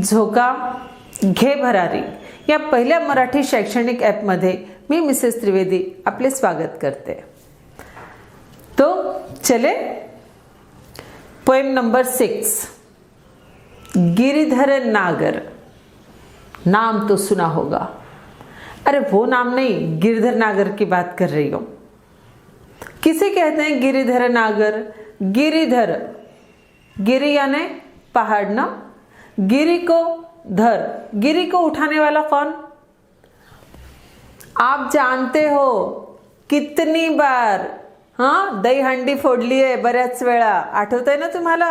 झोका घे भरारी या पहिल्या मराठी शैक्षणिक ॲपमध्ये मी मिसेस त्रिवेदी आपले स्वागत करते। तो चले पोएम नंबर 6। गिरिधर नागर। नाम तो सुना होगा, अरे वो नाम नहीं, गिरिधर नागर की बात कर रही हूं। किसे कहते हैं गिरिधर नागर? गिरिधर, गिरि यानी पहाड़ ना, गिरि को धर, गिरि को उठाने वाला कौन? आप जानते हो कितनी बार दही हंडी फोडली आहे बऱ्याच वेळा, आठवतंय ना तुम्हाला?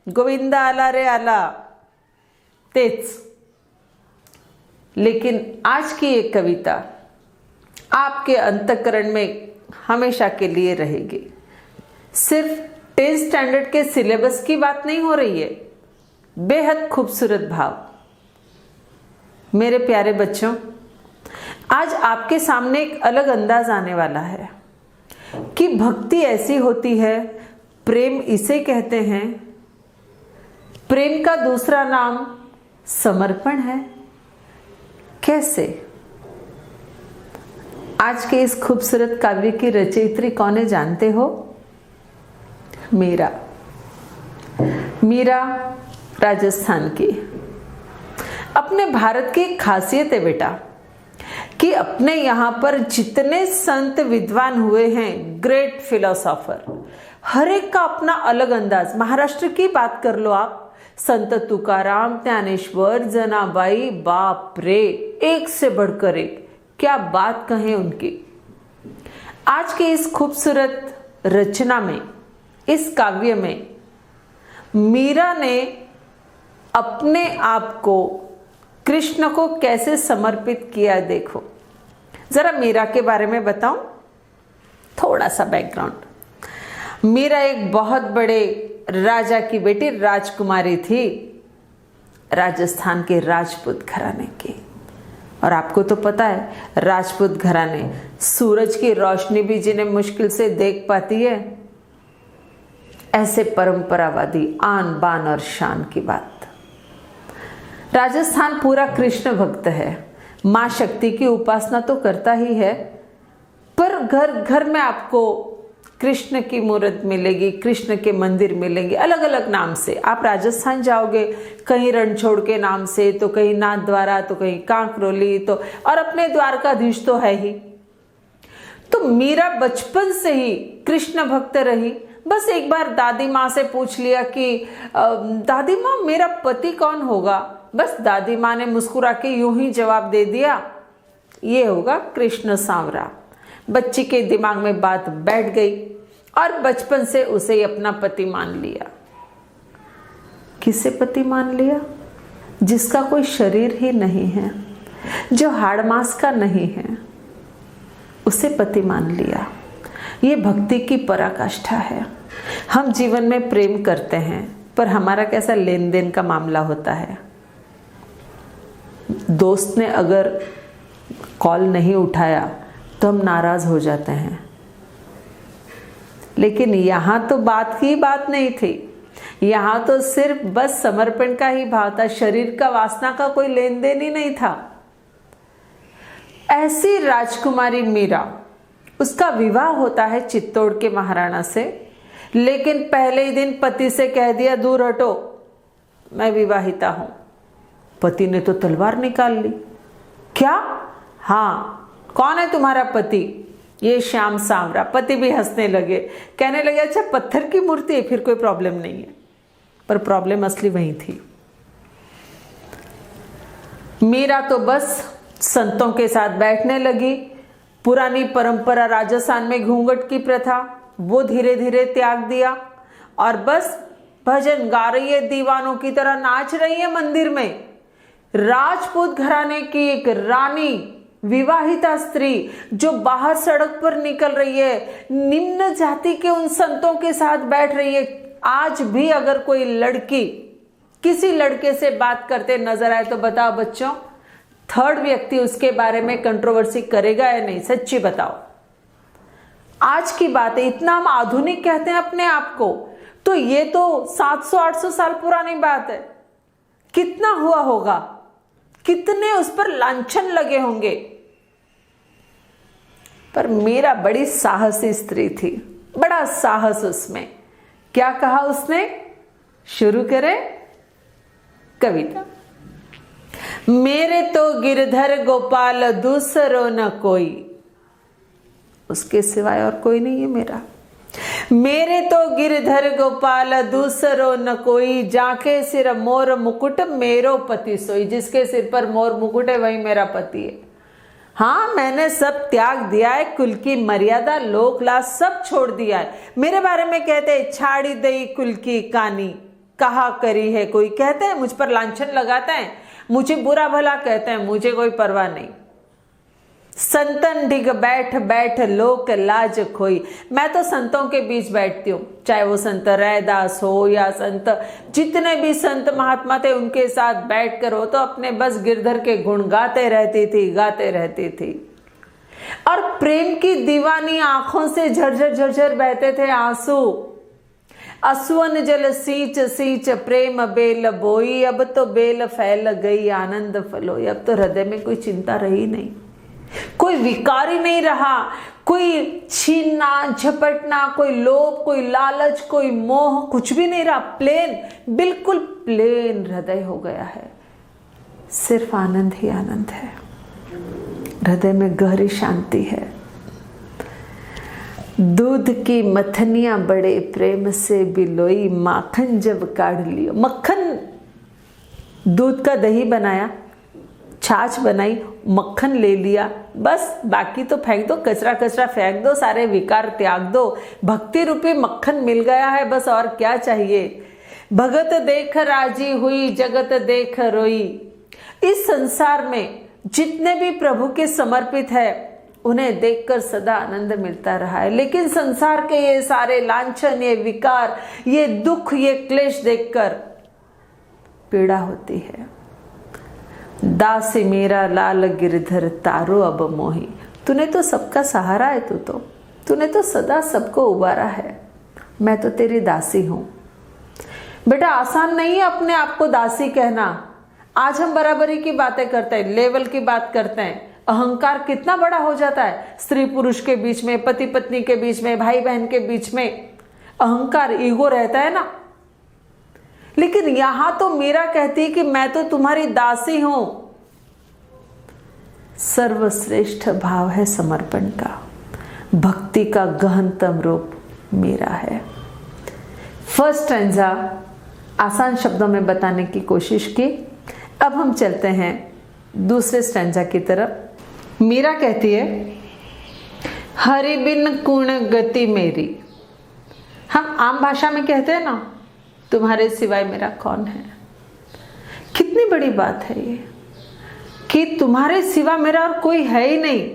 गोविंदा आला रे आला, तेच। लेकिन आज की एक कविता आपके अंतःकरण में हमेशा के लिए रहेगी। सिर्फ 10th स्टैंडर्ड के सिलेबस की बात नहीं हो रही है, बेहद खूबसूरत भाव। मेरे प्यारे बच्चों, आज आपके सामने एक अलग अंदाज आने वाला है कि भक्ति ऐसी होती है, प्रेम इसे कहते हैं। प्रेम का दूसरा नाम समर्पण है। कैसे? आज के इस खूबसूरत काव्य की रचयित्री कौन है जानते हो? मीरा। मीरा राजस्थान की। अपने भारत की खासियत है बेटा कि अपने यहाँ पर जितने संत विद्वान हुए हैं, ग्रेट फिलोसोफर, हर एक का अपना अलग अंदाज। महाराष्ट्र की बात कर लो आप, संत तुकाराम, ज्ञानेश्वर, जनाबाई, बाप रे, एक से बढ़कर एक, क्या बात कहें उनकी। आज के इस खूबसूरत रचना में, इस काव्य में मीरा ने अपने आप को कृष्ण को कैसे समर्पित किया। देखो जरा मीरा के बारे में बताऊं, थोड़ा सा बैकग्राउंड। मीरा एक बहुत बड़े राजा की बेटी, राजकुमारी थी, राजस्थान के राजपूत घराने की। और आपको तो पता है, राजपूत घराने, सूरज की रोशनी भी जिन्हें मुश्किल से देख पाती है, ऐसे परंपरावादी, आन बान और शान की बात। राजस्थान पूरा कृष्ण भक्त है, मां शक्ति की उपासना तो करता ही है, पर घर घर में आपको कृष्ण की मूर्त मिलेगी, कृष्ण के मंदिर मिलेंगे अलग अलग नाम से। आप राजस्थान जाओगे, कहीं रणछोड़ के नाम से, तो कहीं नाथ द्वारा, तो कहीं कांकरोली, तो और अपने द्वारकाधीश तो है ही। तो मीरा बचपन से ही कृष्ण भक्त रही। बस एक बार दादी माँ से पूछ लिया कि दादी माँ मेरा पति कौन होगा? बस दादी माँ ने मुस्कुरा के यूं ही जवाब दे दिया, ये होगा कृष्ण सांवरा। बच्ची के दिमाग में बात बैठ गई और बचपन से उसे अपना पति मान लिया। किसे पति मान लिया? जिसका कोई शरीर ही नहीं है, जो हाड़ मांस का नहीं है, उसे पति मान लिया। ये भक्ति की पराकाष्ठा है। हम जीवन में प्रेम करते हैं, पर हमारा कैसा लेन देन का मामला होता है। दोस्त ने अगर कॉल नहीं उठाया तो हम नाराज हो जाते हैं, लेकिन यहां तो बात की बात नहीं थी। यहां तो सिर्फ बस समर्पण का ही भाव था, शरीर का, वासना का कोई लेन देन ही नहीं था। ऐसी राजकुमारी मीरा, उसका विवाह होता है चित्तौड़ के महाराणा से, लेकिन पहले ही दिन पति से कह दिया, दूर हटो, मैं विवाहिता हूं। पति ने तो तलवार निकाल ली। क्या? हाँ, कौन है तुम्हारा पति? ये श्याम सांवरा। पति भी हंसने लगे, कहने लगे अच्छा पत्थर की मूर्ति है, फिर कोई प्रॉब्लम नहीं है। पर प्रॉब्लम असली वही थी। मीरा तो बस संतों के साथ बैठने लगी। पुरानी परंपरा, राजस्थान में घूंघट की प्रथा, वो धीरे धीरे त्याग दिया और बस भजन गा रही है, दीवानों की तरह नाच रही है मंदिर में। राजपूत घराने की एक रानी, विवाहिता स्त्री जो बाहर सड़क पर निकल रही है, निम्न जाति के उन संतों के साथ बैठ रही है। आज भी अगर कोई लड़की किसी लड़के से बात करते नजर आए तो बताओ बच्चों, थर्ड व्यक्ति उसके बारे में कंट्रोवर्सी करेगा या नहीं? सच्ची बताओ। आज की बात है, इतना हम आधुनिक कहते हैं अपने आप को, तो ये तो 700-800 साल पुरानी बात है। कितना हुआ होगा, कितने उस पर लांछन लगे होंगे। पर मीरा बड़ी साहसी स्त्री थी, बड़ा साहस उसमें। क्या कहा उसने? शुरू करें कविता। मेरे तो गिरधर गोपाल दूसरो न कोई, उसके सिवाय और कोई नहीं है मेरा। मेरे तो गिरधर गोपाल दूसरो न कोई, जाके सिर मोर मुकुट मेरो पति सोई। जिसके सिर पर मोर मुकुट है वही मेरा पति है। हाँ, मैंने सब त्याग दिया है, कुल की मर्यादा लोक लाज सब छोड़ दिया है। मेरे बारे में कहते हैं छाड़ी दई कुल की कानी, कहा करी है कोई। कहते हैं मुझ पर लांछन लगाते हैं, मुझे बुरा भला कहते हैं, मुझे कोई परवाह नहीं। संतन ढिग बैठ बैठ लोक लाज खोई। मैं तो संतों के बीच बैठती हूँ, चाहे वो संत रैदास हो या संत जितने भी संत महात्मा थे उनके साथ बैठकर हो तो अपने बस गिरधर के गुण गाते रहती थी। और प्रेम की दीवानी आंखों से झरझर झरझर बहते थे आंसू। असुवन जल सींच सींच प्रेम बेल बोई, अब तो बेल फैल गई आनंद फलोई। अब तो हृदय में कोई चिंता रही नहीं, कोई विकार ही नहीं रहा, कोई छीनना झपटना, कोई लोभ, कोई लालच, कोई मोह, कुछ भी नहीं रहा। प्लेन, बिल्कुल प्लेन हृदय हो गया है। सिर्फ आनंद ही आनंद है, हृदय में गहरी शांति है। दूध की मथनियां बड़े प्रेम से बिलोई, माखन जब काढ़ लियो। मक्खन, दूध का दही बनाया, छाछ बनाई, मक्खन ले लिया, बस बाकी तो फेंक दो, कचरा कचरा फेंक दो, सारे विकार त्याग दो। भक्ति रूपी मक्खन मिल गया है, बस और क्या चाहिए। भगत देख राजी हुई, जगत देख रोई। इस संसार में जितने भी प्रभु के समर्पित है उन्हें देखकर सदा आनंद मिलता रहा है। लेकिन संसार के ये सारे लांछन, ये विकार, ये दुख, ये क्लेश देखकर पीड़ा होती है। दासी मेरा लाल गिरधर तारो अब मोही। तूने तो सबका सहारा है, तूने तो सदा सबको उबारा है। मैं तो तेरी दासी हूं। बेटा आसान नहीं है अपने आप को दासी कहना। आज हम बराबरी की बातें करते हैं, लेवल की बात करते हैं, अहंकार कितना बड़ा हो जाता है। स्त्री पुरुष के बीच में, पति पत्नी के बीच में, भाई बहन के बीच में अहंकार, ईगो रहता है ना। लेकिन यहां तो मीरा कहती है कि मैं तो तुम्हारी दासी हूं। सर्वश्रेष्ठ भाव है समर्पण का, भक्ति का गहनतम रूप मीरा है। फर्स्ट स्टैंजा आसान शब्दों में बताने की कोशिश की। अब हम चलते हैं दूसरे स्टैंजा की तरफ। मीरा कहती है, हरि बिन कुण गति मेरी। हम आम भाषा में कहते हैं ना, तुम्हारे सिवाय मेरा कौन है। कितनी बड़ी बात है ये कि तुम्हारे सिवा मेरा और कोई है ही नहीं।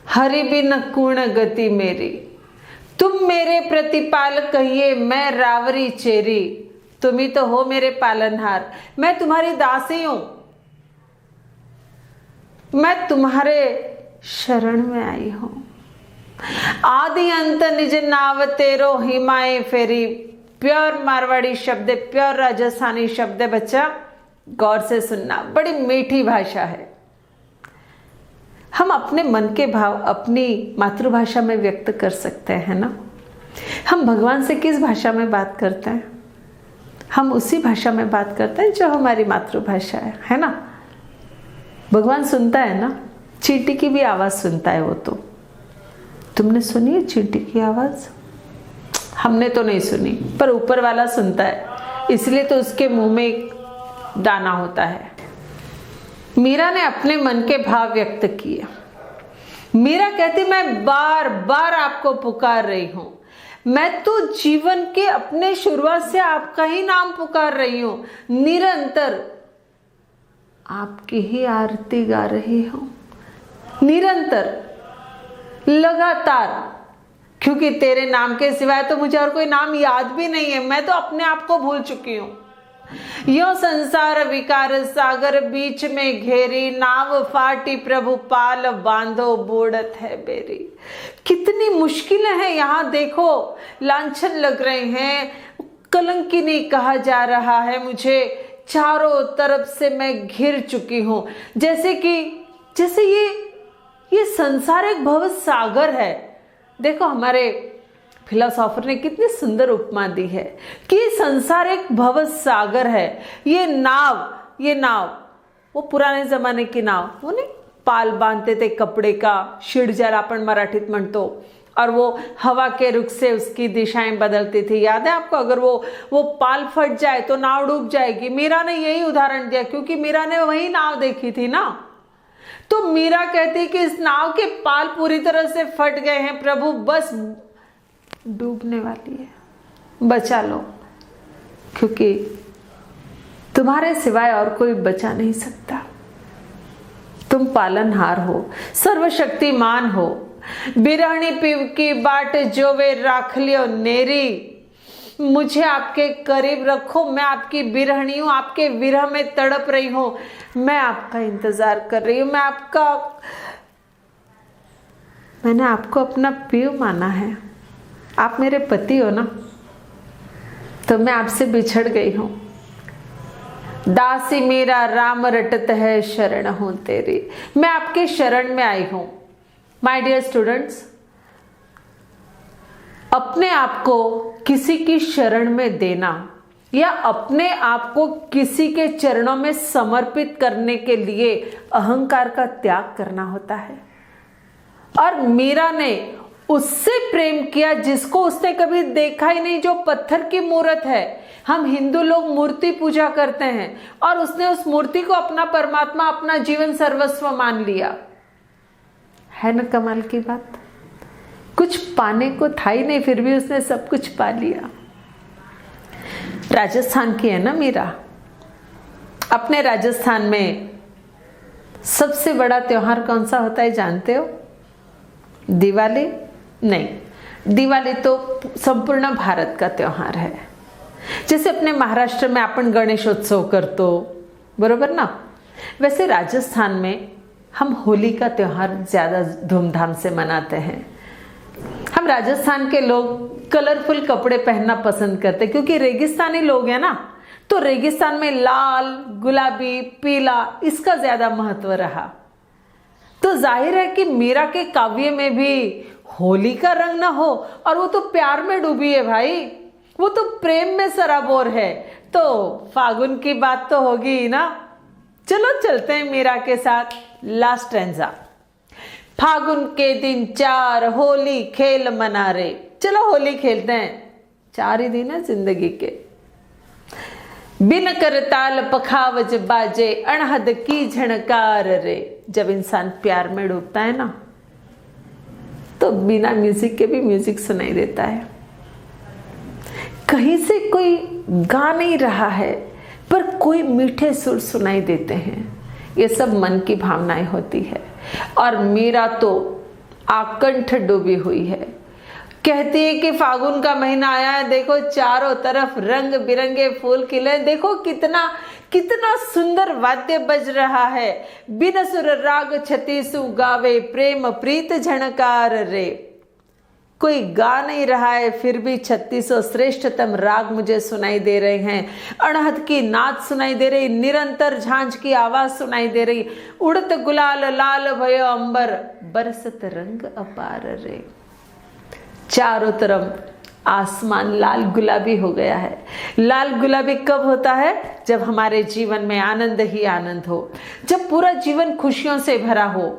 हरि बिन कुण गति मेरी, तुम मेरे प्रतिपाल कहिए मैं रावरी चेरी। तुम ही तो हो मेरे पालनहार, मैं तुम्हारी दासी हूं, मैं तुम्हारे शरण में आई हूं। आदि अंत निज नाव तेरो हिमाए फेरी। प्योर मारवाड़ी शब्द है, प्योर राजस्थानी शब्द है बच्चा, गौर से सुनना, बड़ी मीठी भाषा है। हम अपने मन के भाव अपनी मातृभाषा में व्यक्त कर सकते हैं ना। हम भगवान से किस भाषा में बात करते हैं? हम उसी भाषा में बात करते हैं जो हमारी मातृभाषा है ना। भगवान सुनता है ना, चींटी की भी आवाज सुनता है वो तो। तुमने सुनी है चींटी की आवाज? हमने तो नहीं सुनी, पर ऊपर वाला सुनता है, इसलिए तो उसके मुंह में एक दाना होता है। मीरा ने अपने मन के भाव व्यक्त किए। मीरा कहती, मैं बार बार आपको पुकार रही हूं, मैं तो जीवन के अपने शुरुआत से आपका ही नाम पुकार रही हूं, निरंतर आपकी ही आरती गा रही हूं, निरंतर, लगातार। क्योंकि तेरे नाम के सिवाय तो मुझे और कोई नाम याद भी नहीं है, मैं तो अपने आप को भूल चुकी हूं। यो संसार विकार सागर बीच में घेरी, नाव फाटी प्रभु पाल बांधो बूढ़त है बेरी। कितनी मुश्किलें हैं यहाँ देखो, लांछन लग रहे हैं, कलंकिनी कहा जा रहा है मुझे, चारों तरफ से मैं घिर चुकी हूं। जैसे ये संसार एक भव सागर है। देखो हमारे फिलोसोफर ने कितनी सुंदर उपमा दी है कि संसार एक भव सागर है। ये नाव वो पुराने जमाने की नाव, वो नहीं पाल बांधते थे कपड़े का, शिडजल आपण मराठीत म्हणतो, और वो हवा के रुख से उसकी दिशाएं बदलती थी। याद है आपको? अगर वो पाल फट जाए तो नाव डूब जाएगी। मीरा ने यही उदाहरण दिया क्योंकि मीरा ने वही नाव देखी थी ना। तो मीरा कहती कि इस नाव के पाल पूरी तरह से फट गए हैं प्रभु, बस डूबने वाली है, बचा लो, क्योंकि तुम्हारे सिवाय और कोई बचा नहीं सकता। तुम पालनहार हो, सर्वशक्तिमान हो। बिरहणी पीव की बाट जो वे राख लियो नेरी, मुझे आपके करीब रखो, मैं आपकी बिरहणी हूं, आपके विरह में तड़प रही हूं, मैं आपका इंतजार कर रही हूं, मैंने आपको अपना पीव माना है, आप मेरे पति हो ना, तो मैं आपसे बिछड़ गई हूं। दासी मेरा राम रटत है शरण हूं तेरी, मैं आपके शरण में आई हूं। माय डियर स्टूडेंट्स, अपने आप को किसी की शरण में देना या अपने आप को किसी के चरणों में समर्पित करने के लिए अहंकार का त्याग करना होता है। और मीरा ने उससे प्रेम किया जिसको उसने कभी देखा ही नहीं, जो पत्थर की मूर्त है। हम हिंदू लोग मूर्ति पूजा करते हैं और उसने उस मूर्ति को अपना परमात्मा, अपना जीवन सर्वस्व मान लिया। है ना कमाल की बात? कुछ पाने को था ही नहीं, फिर भी उसने सब कुछ पा लिया। राजस्थान की है ना मीरा। अपने राजस्थान में सबसे बड़ा त्योहार कौन सा होता है जानते हो? दिवाली नहीं, दिवाली तो संपूर्ण भारत का त्योहार है। जैसे अपने महाराष्ट्र में आपण गणेशोत्सव करतो, बरोबर ना, वैसे राजस्थान में हम होली का त्योहार ज्यादा धूमधाम से मनाते हैं। हम राजस्थान के लोग कलरफुल कपड़े पहनना पसंद करते हैं क्योंकि रेगिस्तानी लोग हैं ना, तो रेगिस्तान में लाल, गुलाबी, पीला इसका ज्यादा महत्व रहा। तो जाहिर है कि मीरा के काव्य में भी होली का रंग ना हो, और वो तो प्यार में डूबी है भाई, वो तो प्रेम में सराबोर है, तो फागुन की बात तो होगी ही ना। चलो चलते हैं मीरा के साथ। Last stanza. फागुन के दिन 4 होली खेल मना रे। चलो होली खेलते हैं, 4 ही दिन है जिंदगी के। बिन कर ताल पखावज बाजे, अणहद की झणकार रे। जब इंसान प्यार में डूबता है ना, तो बिना म्यूजिक के भी म्यूजिक सुनाई देता है। कहीं से कोई गा नहीं रहा है, पर कोई मीठे सुर सुनाई देते हैं। ये सब मन की भावनाएं होती है। और मीरा तो आकंठ डूबी हुई है। कहती है कि फागुन का महीना आया है, देखो चारों तरफ रंग बिरंगे फूल खिले, देखो कितना सुंदर वाद्य बज रहा है। बिन सुर राग छतीसु गावे, प्रेम प्रीत झणकार रे। कोई गा नहीं रहा है, फिर भी 3600 श्रेष्ठतम राग मुझे सुनाई दे रहे हैं। अणहद की नाद सुनाई दे रही, निरंतर झांझ की आवाज सुनाई दे रही। उड़त गुलाल लाल भयो अंबर, बरसत रंग अपार रे। चारों तरफ आसमान लाल गुलाबी हो गया है। लाल गुलाबी कब होता है? जब हमारे जीवन में आनंद ही आनंद हो, जब पूरा जीवन खुशियों से भरा हो।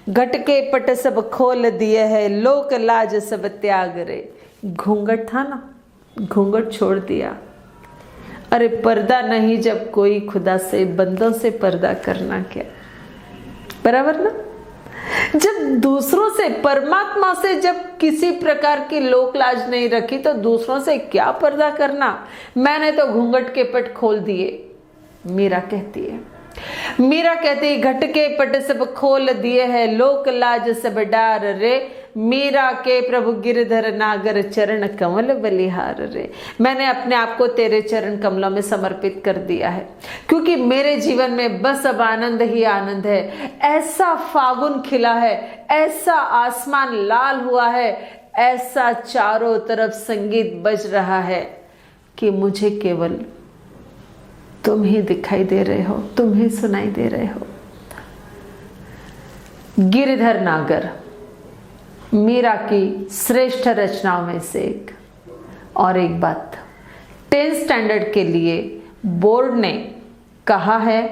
घट के पट सब खोल दिए है, लोक लाज सब त्याग रे। घूंघट था ना, घूंघट छोड़ दिया। अरे पर्दा नहीं जब कोई खुदा से, बंदों से पर्दा करना क्या, बराबर ना। जब दूसरों से, परमात्मा से जब किसी प्रकार की लोक लाज नहीं रखी, तो दूसरों से क्या पर्दा करना। मैंने तो घूंघट के पट खोल दिए, मीरा कहती है। मीरा कहती है घट के पट सब खोल दिए है, लोक लाज सब डार रे। मीरा के प्रभु गिरधर नागर, चरण कमल बलिहार रे। मैंने अपने आप को तेरे चरण कमलों में समर्पित कर दिया है, क्योंकि मेरे जीवन में बस अब आनंद ही आनंद है। ऐसा फागुन खिला है, ऐसा आसमान लाल हुआ है, ऐसा चारों तरफ संगीत बज रहा है कि मुझे केवल तुम ही दिखाई दे रहे हो, तुम ही सुनाई दे रहे हो। गिरिधर नागर मीरा की श्रेष्ठ रचनाओं में से एक। और एक बात, 10th स्टैंडर्ड के लिए बोर्ड ने कहा है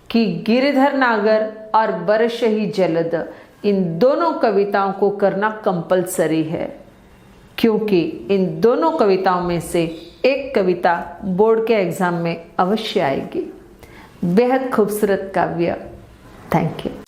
कि गिरिधर नागर और बरश ही जलद, इन दोनों कविताओं को करना कंपलसरी है, क्योंकि इन दोनों कविताओं में से एक कविता बोर्ड के एग्जाम में अवश्य आएगी। बेहद खूबसूरत काव्य। Thank you.